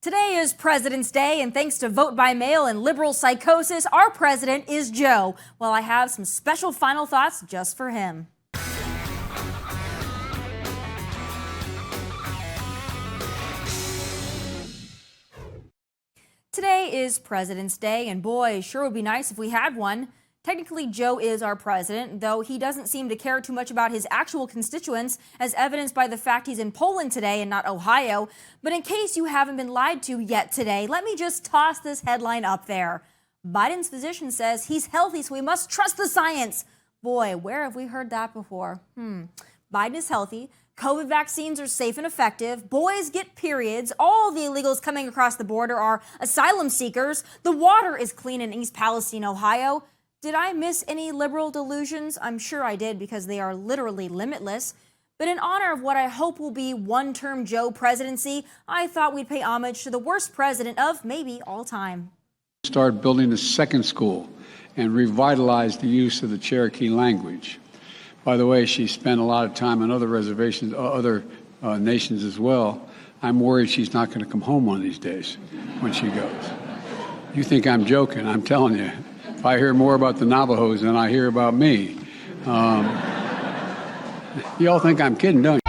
Today is President's Day, and thanks to vote by mail and liberal psychosis, our president is Joe. Well, I have some special final thoughts just for him. Today is President's Day, and boy, sure would be nice if we had one. Technically, Joe is our president, though he doesn't seem to care too much about his actual constituents, as evidenced by the fact he's in Poland today and not Ohio. But in case you haven't been lied to yet today, let me just toss this headline up there. Biden's physician says he's healthy, so we must trust the science. Boy, where have we heard that before? Biden is healthy. COVID vaccines are safe and effective. Boys get periods. All the illegals coming across the border are asylum seekers. The water is clean in East Palestine, Ohio. Did I miss any liberal delusions? I'm sure I did, because they are literally limitless. But in honor of what I hope will be one-term Joe presidency, I thought we'd pay homage to the worst president of maybe all time. Start building a second school and revitalize the use of the Cherokee language. By the way, she spent a lot of time on other reservations, other nations as well. I'm worried she's not going to come home one of these days when she goes. You think I'm joking? I'm telling you. If I hear more about the Navajos than I hear about me. You all think I'm kidding, don't you?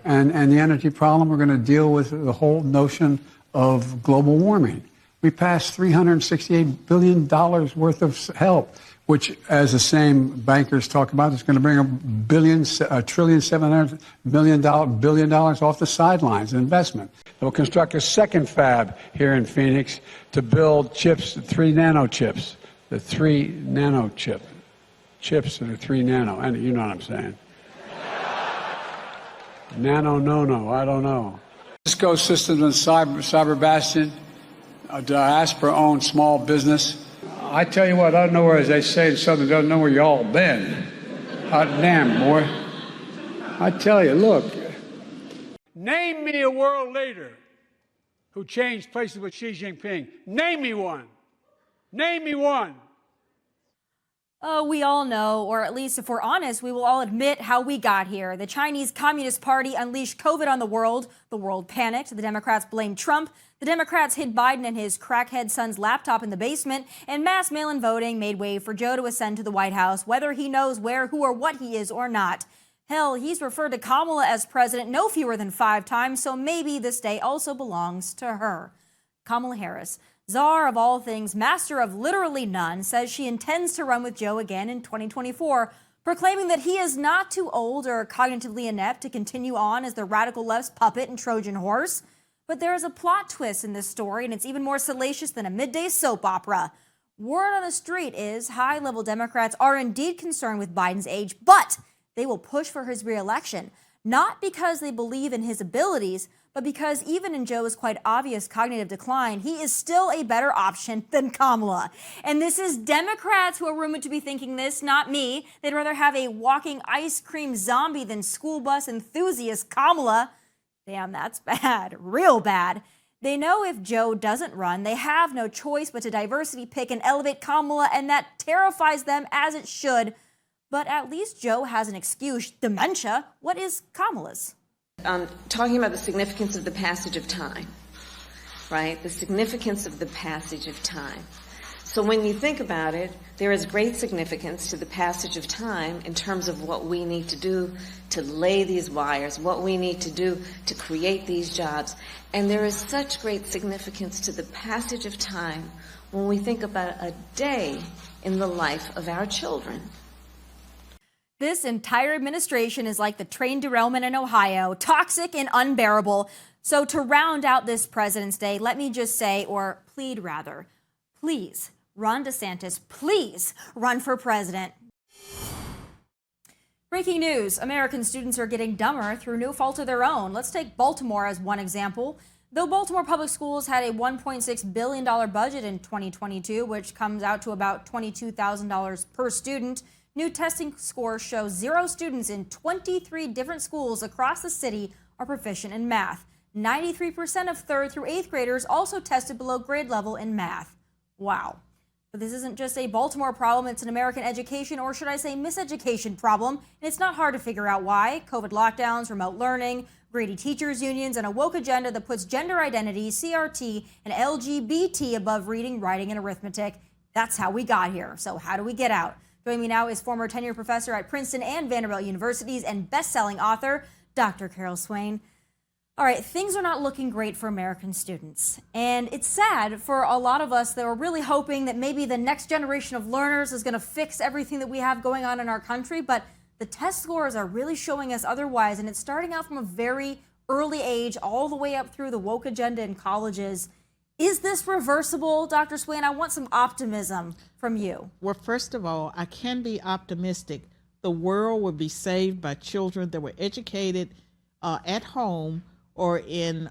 And the energy problem, we're going to deal with the whole notion of global warming. We passed $368 billion worth of help, which, as the same bankers talk about, is going to bring $1.7 billion off the sidelines in investment. We'll construct a second fab here in Phoenix to build chips, 3 nano chips, the 3 nano chips that are 3 nano, and you know what I'm saying. No, I don't know. Cisco Systems and Cyber Bastion, a diaspora-owned small business. I tell you what, I don't know where, as they say in Southern, doesn't know where you all been. Hot damn, boy. I tell you, look. Name me a world leader who changed places with Xi Jinping. Name me one. Name me one. Oh, we all know, or at least if we're honest, we will all admit how we got here. The Chinese Communist Party unleashed COVID on the world panicked, the Democrats blamed Trump, the Democrats hid Biden and his crackhead son's laptop in the basement, and mass mail-in voting made way for Joe to ascend to the White House, whether he knows where, who, or what he is or not. Hell, he's referred to Kamala as president no fewer than 5 times, so maybe this day also belongs to her. Kamala Harris, czar of all things, master of literally none, says she intends to run with Joe again in 2024, proclaiming that he is not too old or cognitively inept to continue on as the radical left's puppet and Trojan horse. But there is a plot twist in this story, and it's even more salacious than a midday soap opera. Word on the street is high-level Democrats are indeed concerned with Biden's age, but they will push for his re-election, not because they believe in his abilities, but because even in Joe's quite obvious cognitive decline, he is still a better option than Kamala. And this is Democrats who are rumored to be thinking this, not me. They'd rather have a walking ice cream zombie than school bus enthusiast Kamala. Damn, that's bad, real bad. They know if Joe doesn't run, they have no choice but to diversity pick and elevate Kamala, and that terrifies them as it should. But at least Joe has an excuse. Dementia. What is Kamala's? Talking about the significance of the passage of time, right? The significance of the passage of time. So when you think about it, there is great significance to the passage of time in terms of what we need to do to lay these wires, what we need to do to create these jobs. And there is such great significance to the passage of time when we think about a day in the life of our children. This entire administration is like the train derailment in Ohio, toxic and unbearable. So to round out this President's Day, let me just say, or plead rather, please, Ron DeSantis, please run for president. Breaking news, American students are getting dumber through no fault of their own. Let's take Baltimore as one example. Though Baltimore Public Schools had a $1.6 billion budget in 2022, which comes out to about $22,000 per student, new testing scores show 0 students in 23 different schools across the city are proficient in math. 93% of 3rd through 8th graders also tested below grade level in math. Wow. But this isn't just a Baltimore problem, it's an American education, or should I say miseducation problem. And it's not hard to figure out why. COVID lockdowns, remote learning, greedy teachers unions, and a woke agenda that puts gender identity, CRT, and LGBT above reading, writing, and arithmetic. That's how we got here. So how do we get out? Joining me now is former tenured professor at Princeton and Vanderbilt Universities and best-selling author, Dr. Carol Swain. All right, things are not looking great for American students. And it's sad for a lot of us that were really hoping that maybe the next generation of learners is going to fix everything that we have going on in our country. But the test scores are really showing us otherwise. And it's starting out from a very early age, all the way up through the woke agenda in colleges. Is this reversible, Dr. Swain? I want some optimism from you. Well, first of all, I can be optimistic. The world would be saved by children that were educated at home or in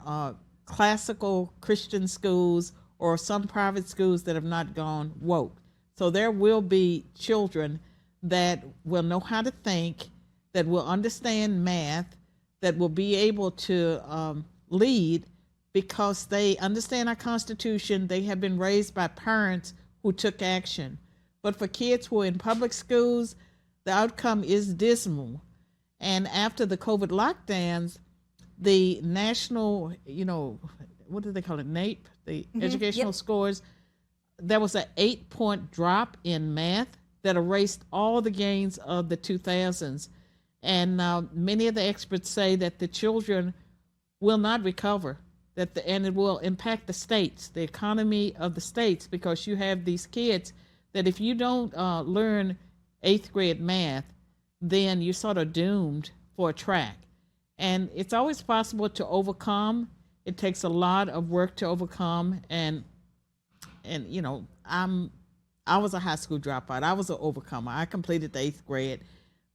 classical Christian schools or some private schools that have not gone woke. So there will be children that will know how to think, that will understand math, that will be able to lead because they understand our Constitution. They have been raised by parents who took action. But for kids who are in public schools, the outcome is dismal. And after the COVID lockdowns, the national, what do they call it, NAEP, the educational scores, there was an 8-point drop in math that erased all the gains of the 2000s. And many of the experts say that the children will not recover, and it will impact the states, the economy of the states, because you have these kids that if you don't learn 8th grade math, then you're sort of doomed for a track. And it's always possible to overcome. It takes a lot of work to overcome. And I was a high school dropout. I was an overcomer. I completed the 8th grade,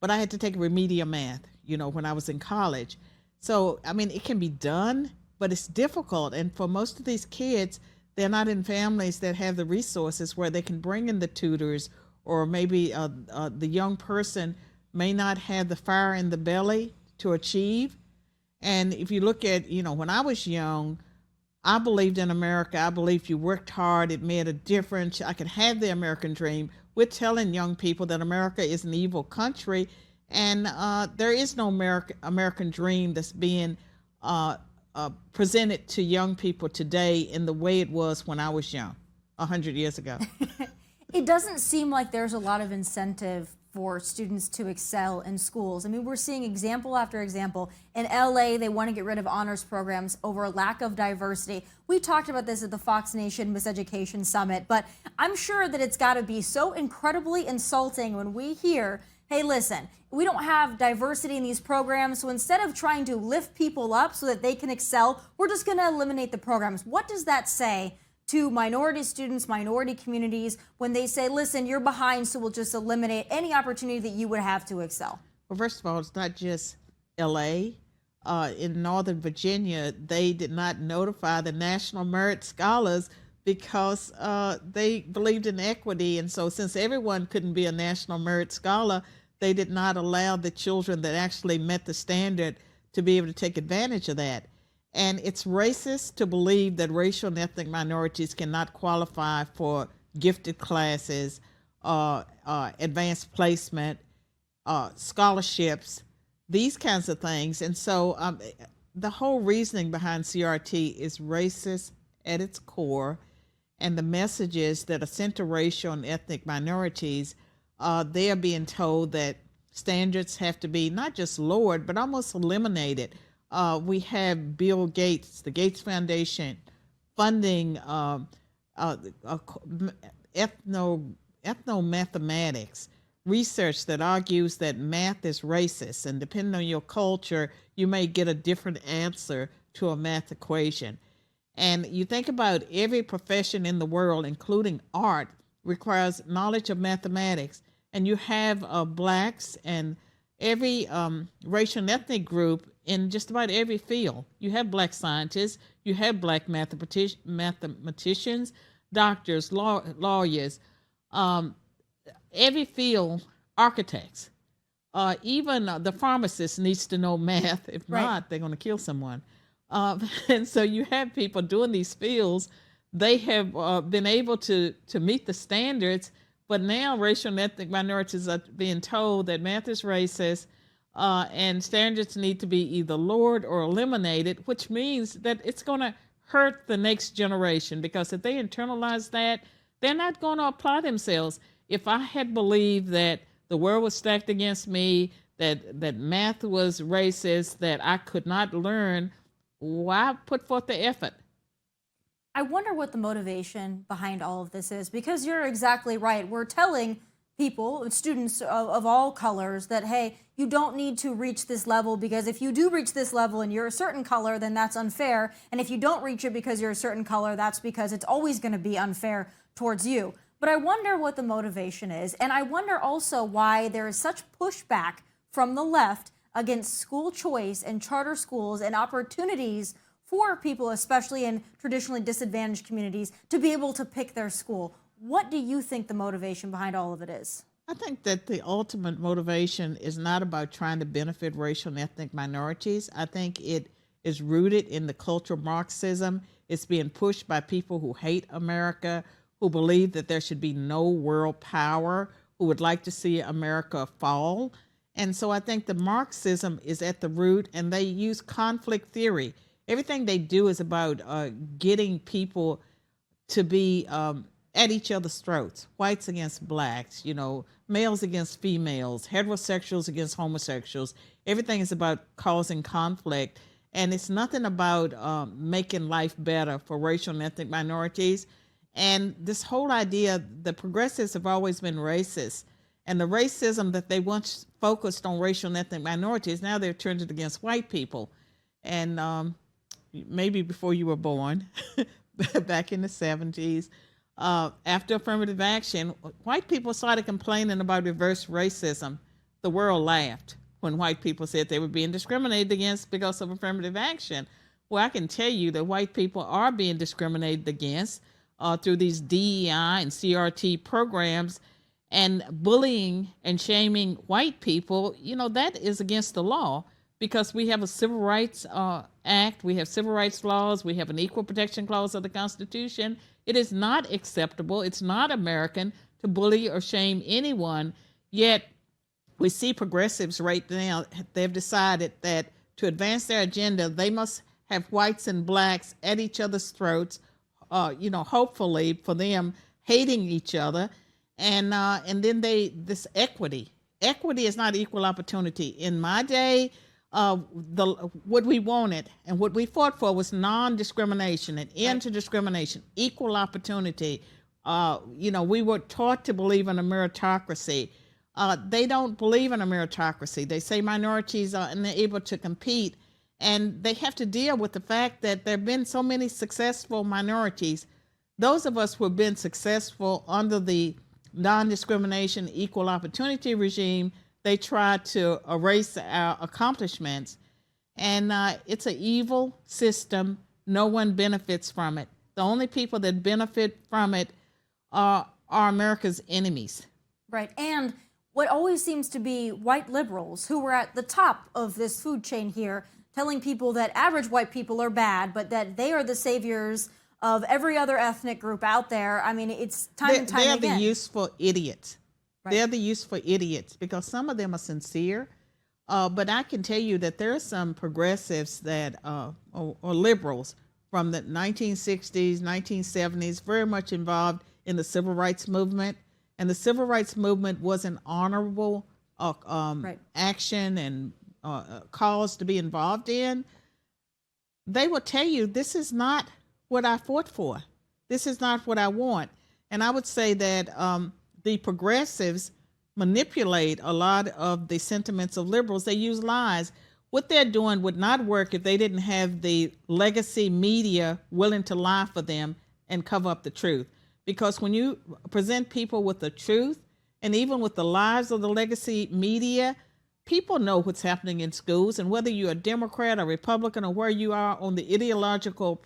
but I had to take remedial math, when I was in college. So, it can be done, but it's difficult. And for most of these kids, they're not in families that have the resources where they can bring in the tutors, or maybe the young person may not have the fire in the belly to achieve. And if you look at, when I was young, I believed in America. I believed if you worked hard, it made a difference. I could have the American dream. We're telling young people that America is an evil country, and there is no American dream that's being presented to young people today in the way it was when I was young, 100 years ago. It doesn't seem like there's a lot of incentive for students to excel in schools. We're seeing example after example. In LA, they want to get rid of honors programs over a lack of diversity. We talked about this at the Fox Nation Miseducation Summit, but I'm sure that it's got to be so incredibly insulting when we hear, hey, listen, we don't have diversity in these programs, so instead of trying to lift people up so that they can excel, we're just going to eliminate the programs. What does that say to minority students, minority communities, when they say, listen, you're behind, so we'll just eliminate any opportunity that you would have to excel? Well, first of all, it's not just LA. In Northern Virginia, they did not notify the National Merit Scholars because they believed in equity. And so since everyone couldn't be a National Merit Scholar, they did not allow the children that actually met the standard to be able to take advantage of that. And it's racist to believe that racial and ethnic minorities cannot qualify for gifted classes, advanced placement, scholarships, these kinds of things. And so the whole reasoning behind CRT is racist at its core, and the messages that are sent to racial and ethnic minorities, they are being told that standards have to be not just lowered, but almost eliminated. We have Bill Gates, the Gates Foundation, funding ethnomathematics, research that argues that math is racist, and depending on your culture, you may get a different answer to a math equation. And you think about every profession in the world, including art, requires knowledge of mathematics. And you have blacks and every racial and ethnic group in just about every field. You have black scientists, you have black mathematicians, doctors, lawyers, every field, architects. Even the pharmacist needs to know math. If not, they're going to kill someone. And so you have people doing these fields they have been able to meet the standards, but now racial and ethnic minorities are being told that math is racist, and standards need to be either lowered or eliminated, which means that it's going to hurt the next generation, because if they internalize that, they're not going to apply themselves. If I had believed that the world was stacked against me, that math was racist, that I could not learn, why put forth the effort? I wonder what the motivation behind all of this is, because you're exactly right. We're telling people, students of all colors, that, hey, you don't need to reach this level, because if you do reach this level and you're a certain color, then that's unfair. And if you don't reach it because you're a certain color, that's because it's always going to be unfair towards you. But I wonder what the motivation is. And I wonder also why there is such pushback from the left against school choice and charter schools and opportunities for people, especially in traditionally disadvantaged communities, to be able to pick their school. What do you think the motivation behind all of it is? I think that the ultimate motivation is not about trying to benefit racial and ethnic minorities. I think it is rooted in the cultural Marxism. It's being pushed by people who hate America, who believe that there should be no world power, who would like to see America fall. And so I think the Marxism is at the root, and they use conflict theory. Everything they do is about getting people to be at each other's throats. Whites against blacks, males against females, heterosexuals against homosexuals. Everything is about causing conflict. And it's nothing about making life better for racial and ethnic minorities. And this whole idea, the progressives have always been racist. And the racism that they once focused on racial and ethnic minorities, now they've turned it against white people. And maybe before you were born, back in the 70s, after affirmative action, white people started complaining about reverse racism. The world laughed when white people said they were being discriminated against because of affirmative action. Well, I can tell you that white people are being discriminated against through these DEI and CRT programs, and bullying and shaming white people, that is against the law, because we have a Civil Rights Act, we have civil rights laws, we have an Equal Protection Clause of the Constitution. It is not acceptable, it's not American to bully or shame anyone, yet we see progressives right now, they've decided that to advance their agenda, they must have whites and blacks at each other's throats, hopefully for them hating each other. And then this equity is not equal opportunity. In my day, what we wanted and what we fought for was non-discrimination, an end to discrimination, equal opportunity. We were taught to believe in a meritocracy. They don't believe in a meritocracy. They say minorities are unable to compete, and they have to deal with the fact that there have been so many successful minorities. Those of us who have been successful under the non-discrimination, equal opportunity regime, they try to erase our accomplishments. And it's an evil system. No one benefits from it. The only people that benefit from it are America's enemies. Right. And what always seems to be white liberals who were at the top of this food chain here, telling people that average white people are bad, but that they are the saviors of every other ethnic group out there. I mean, it's time and time again. They're the useful idiots. Right. They're the useful idiots, because some of them are sincere. But I can tell you that there are some progressives that or liberals from the 1960s, 1970s, very much involved in the civil rights movement. And the civil rights movement was an honorable action and cause to be involved in. They will tell you, this is not what I fought for. This is not what I want. And I would say that the progressives manipulate a lot of the sentiments of liberals. They use lies. What they're doing would not work if they didn't have the legacy media willing to lie for them and cover up the truth. Because when you present people with the truth, and even with the lies of the legacy media, people know what's happening in schools. And whether you're a Democrat or Republican or where you are on the ideological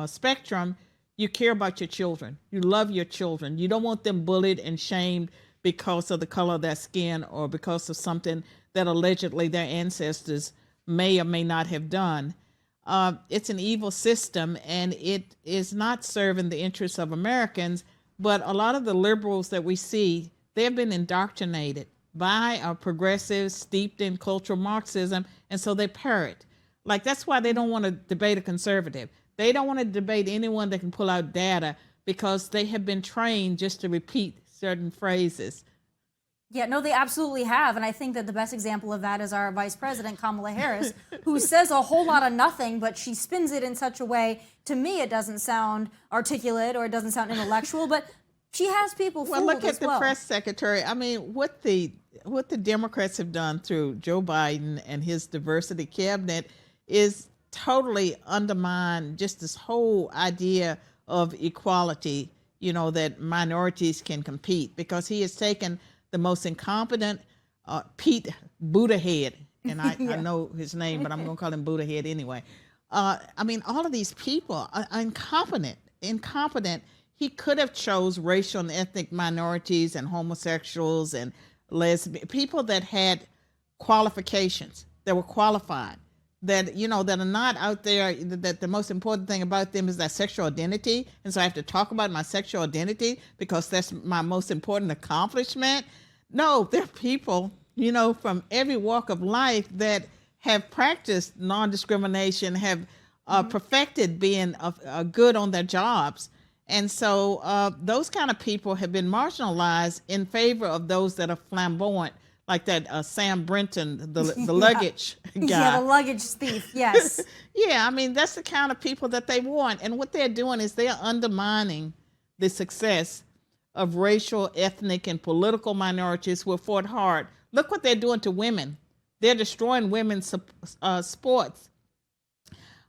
spectrum, you care about your children. You love your children. You don't want them bullied and shamed because of the color of their skin or because of something that allegedly their ancestors may or may not have done. it's an evil system, and it is not serving the interests of Americans. But a lot of the liberals that we see, they've been indoctrinated by progressives steeped in cultural Marxism, and so they parrot. Like, that's why they don't want to debate a conservative. They don't want to debate anyone that can pull out data, because they have been trained just to repeat certain phrases. Yeah, no, they absolutely have. And I think that the best example of that is our Vice President, Kamala Harris, who says a whole lot of nothing, but she spins it in such a way, to me, it doesn't sound articulate or it doesn't sound intellectual, but she has people fooled as well. Well, look at the press secretary. I mean, what the Democrats have done through Joe Biden and his diversity cabinet is totally undermine just this whole idea of equality, that minorities can compete, because he has taken the most incompetent Pete Buttigieg, and I know his name, but I'm going to call him Buttigieg anyway. I mean, all of these people are incompetent. He could have chose racial and ethnic minorities and homosexuals and lesbian people that had qualifications, that were qualified, that that are not out there, that the most important thing about them is their sexual identity, and so I have to talk about my sexual identity because that's my most important accomplishment. No, there are people from every walk of life that have practiced non-discrimination, have perfected being good on their jobs, and so those kind of people have been marginalized in favor of those that are flamboyant, like that Sam Brinton, the luggage guy. Yeah, the luggage thief, yes. Yeah, I mean, that's the kind of people that they want. And what they're doing is they're undermining the success of racial, ethnic, and political minorities who have fought hard. Look what they're doing to women. They're destroying women's sports.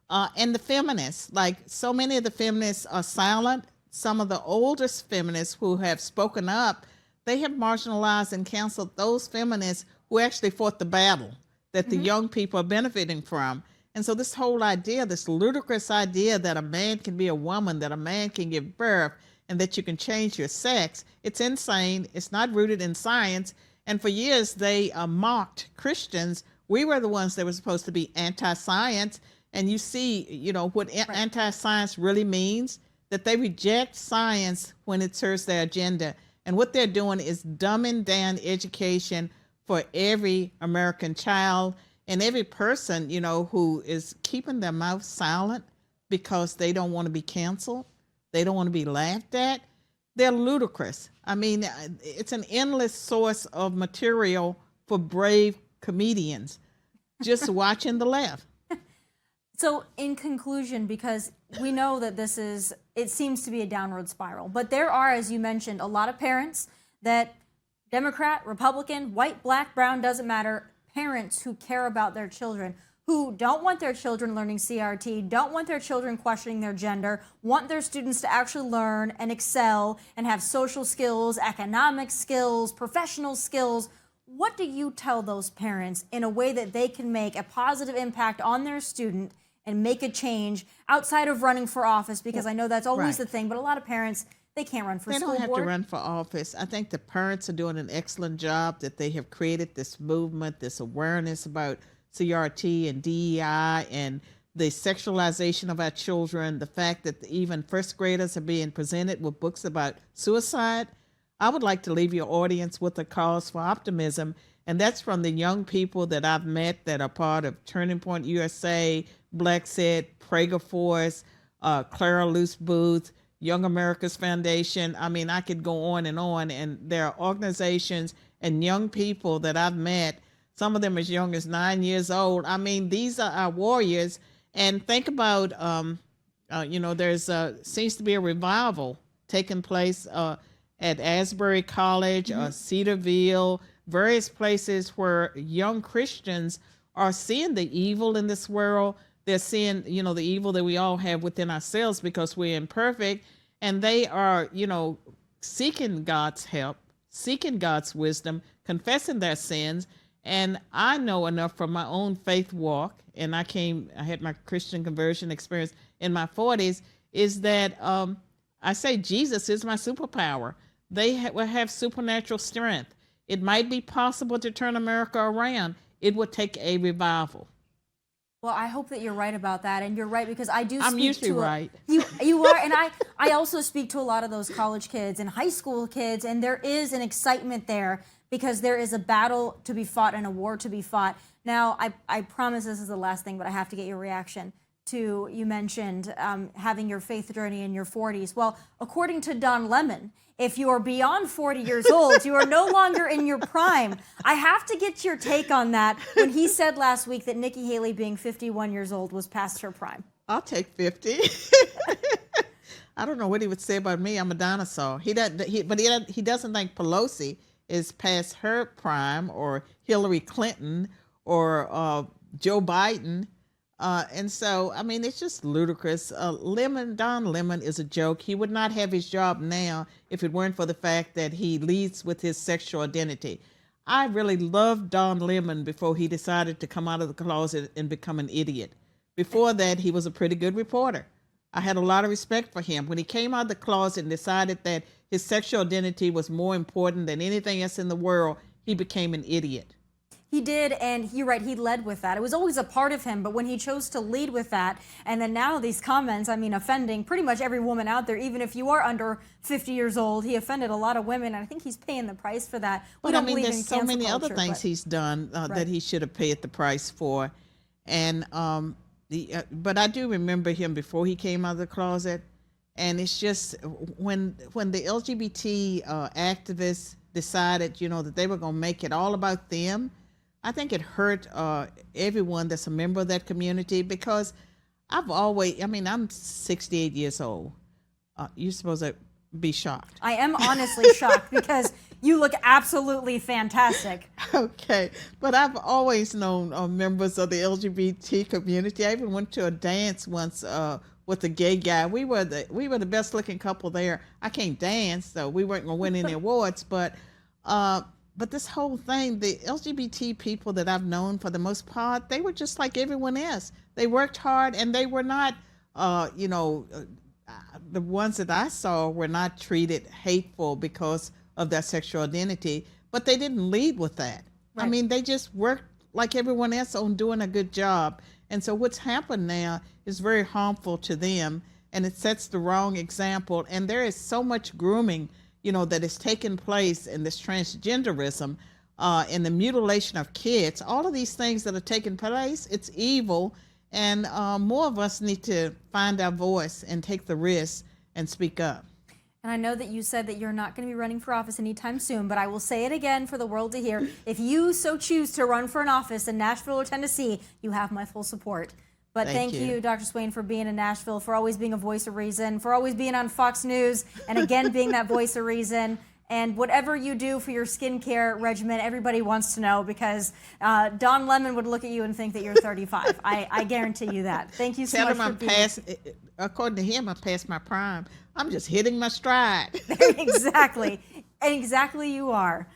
And the feminists, like so many of the feminists are silent. Some of the oldest feminists who have spoken up, they have marginalized and canceled those feminists who actually fought the battle that the young people are benefiting from. And so this whole idea, this ludicrous idea that a man can be a woman, that a man can give birth, and that you can change your sex, it's insane. It's not rooted in science. And for years, they mocked Christians. We were the ones that were supposed to be anti-science. And you see, what anti-science really means, that they reject science when it serves their agenda. And what they're doing is dumbing down education for every American child and every person, who is keeping their mouth silent because they don't want to be canceled. They don't want to be laughed at. They're ludicrous. I mean, it's an endless source of material for brave comedians just watching the left. So in conclusion, because we know that it seems to be a downward spiral, but there are, as you mentioned, a lot of parents that Democrat, Republican, white, black, brown, doesn't matter, parents who care about their children, who don't want their children learning CRT, don't want their children questioning their gender, want their students to actually learn and excel and have social skills, economic skills, professional skills. What do you tell those parents in a way that they can make a positive impact on their student and make a change outside of running for office? Because I know that's always the thing, but a lot of parents, they can't run for school board. They don't have to run for office. I think the parents are doing an excellent job, that they have created this movement, this awareness about CRT and DEI and the sexualization of our children, the fact that even first graders are being presented with books about suicide. I would like to leave your audience with a cause for optimism, and that's from the young people that I've met that are part of Turning Point USA, Black Set, Prager Force, Clara Luce Booth, Young America's Foundation. I mean, I could go on, and there are organizations and young people that I've met, some of them as young as 9 years old. I mean, these are our warriors. And think about, there's seems to be a revival taking place at Asbury College, Cedarville, various places where young Christians are seeing the evil in this world. They're seeing, the evil that we all have within ourselves because we're imperfect. And they are, seeking God's help, seeking God's wisdom, confessing their sins. And I know enough from my own faith walk, and I had my Christian conversion experience in my 40s, is that I say Jesus is my superpower. They will have supernatural strength. It might be possible to turn America around. It would take a revival. Well, I hope that you're right about that, and you're right because I do. I'm speak usually to right. You are, and I also speak to a lot of those college kids and high school kids, and there is an excitement there because there is a battle to be fought and a war to be fought. Now, I promise this is the last thing, but I have to get your reaction to, you mentioned having your faith journey in your 40s. Well, according to Don Lemon, if you are beyond 40 years old, you are no longer in your prime. I have to get your take on that when he said last week that Nikki Haley being 51 years old was past her prime. I'll take 50. I don't know what he would say about me. I'm a dinosaur. He doesn't think Pelosi is past her prime, or Hillary Clinton, or Joe Biden. And so, I mean, it's just ludicrous. Don Lemon is a joke. He would not have his job now if it weren't for the fact that he leads with his sexual identity. I really loved Don Lemon before he decided to come out of the closet and become an idiot. Before that, he was a pretty good reporter. I had a lot of respect for him. When he came out of the closet and decided that his sexual identity was more important than anything else in the world, he became an idiot. He did, and you're right, he led with that. It was always a part of him, but when he chose to lead with that, and then now these comments, I mean, offending pretty much every woman out there, even if you are under 50 years old, he offended a lot of women, and I think he's paying the price for that. But I mean, there's so many other things he's done right. that he should have paid the price for. And but I do remember him before he came out of the closet, and it's just when the LGBT activists decided, that they were going to make it all about them, I think it hurt everyone that's a member of that community, because I'm 68 years old. You're supposed to be shocked. I am honestly shocked because you look absolutely fantastic. Okay, but I've always known members of the LGBT community. I even went to a dance once with a gay guy. We were the best looking couple there. I can't dance, so we weren't gonna win any awards, but this whole thing, the LGBT people that I've known, for the most part, they were just like everyone else. They worked hard, and they were not, the ones that I saw were not treated hateful because of their sexual identity, but they didn't lead with that. Right. I mean, they just worked like everyone else on doing a good job. And so what's happened now is very harmful to them, and it sets the wrong example. And there is so much grooming that is taking place in this transgenderism, in the mutilation of kids, all of these things that are taking place, it's evil. And more of us need to find our voice and take the risk and speak up. And I know that you said that you're not going to be running for office anytime soon, but I will say it again for the world to hear. If you so choose to run for an office in Nashville or Tennessee, you have my full support. But thank you, Dr. Swain, for being in Nashville, for always being a voice of reason, for always being on Fox News, and again being that voice of reason. And whatever you do for your skincare regimen, everybody wants to know, because Don Lemon would look at you and think that you're 35. I guarantee you that. Thank you so much for being according to him, I passed my prime. I'm just hitting my stride. Exactly. Exactly you are.